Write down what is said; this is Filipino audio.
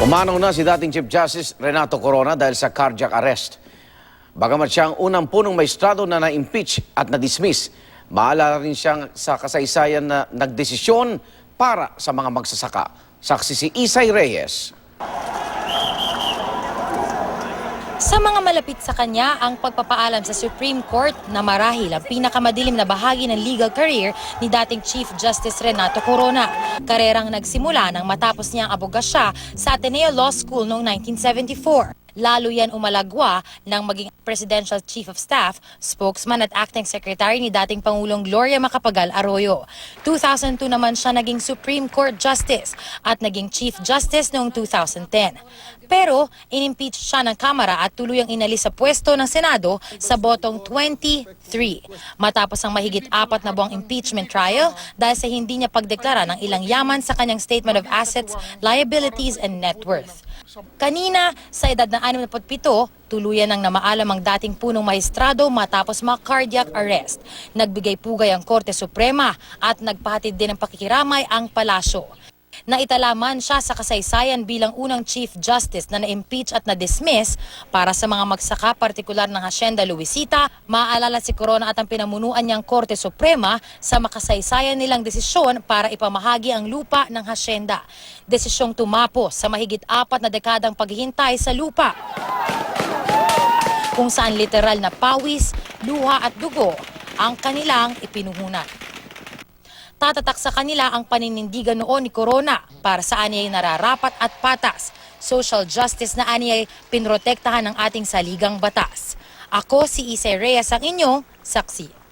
Umanaw na si dating Chief Justice Renato Corona dahil sa cardiac arrest. Bagamat siya ang unang punong maestrado na na-impeach at na-dismiss, maalala rin siyang sa kasaysayan na nagdesisyon para sa mga magsasaka. Saksi si Isay Reyes. Sa mga malapit sa kanya, ang pagpapaalam sa Supreme Court na marahil ang pinakamadilim na bahagi ng legal career ni dating Chief Justice Renato Corona. Karerang nagsimula nang matapos niya ang abogasya sa Ateneo Law School noong 1974. Lalo yan umalagwa nang maging Presidential Chief of Staff, spokesman at acting secretary ni dating Pangulong Gloria Macapagal Arroyo. 2002 naman siya naging Supreme Court Justice at naging Chief Justice noong 2010. Pero inimpeach siya ng Kamara at tuluyang inalis sa pwesto ng Senado sa botong 23. Matapos ang mahigit 4 na buwang impeachment trial dahil sa hindi niya pagdeklara ng ilang yaman sa kanyang Statement of Assets, Liabilities and Net Worth. Kanina, sa edad na 67, tuluyan nang namaalam ang dating punong maestrado matapos ma-cardiac arrest. Nagbigay pugay ang Korte Suprema at nagpahatid din ng pakikiramay ang palasyo. Naitalaman siya sa kasaysayan bilang unang Chief Justice na na-impeach at na-dismiss. Para sa mga magsaka, partikular ng Hacienda Luisita, maaalala si Corona at ang pinamunuan niyang Korte Suprema sa makasaysayan nilang desisyon para ipamahagi ang lupa ng Hacienda. Desisyong tumapos sa mahigit 4 na dekadang paghihintay sa lupa, kung saan literal na pawis, luha at dugo ang kanilang ipinuhunan. Tatatak sa kanila ang paninindigan noon ni Corona para sa anyay nararapat at patas, social justice na anyay pinrotektahan ng ating saligang batas. Ako si Isay Reyes, ang inyong saksi.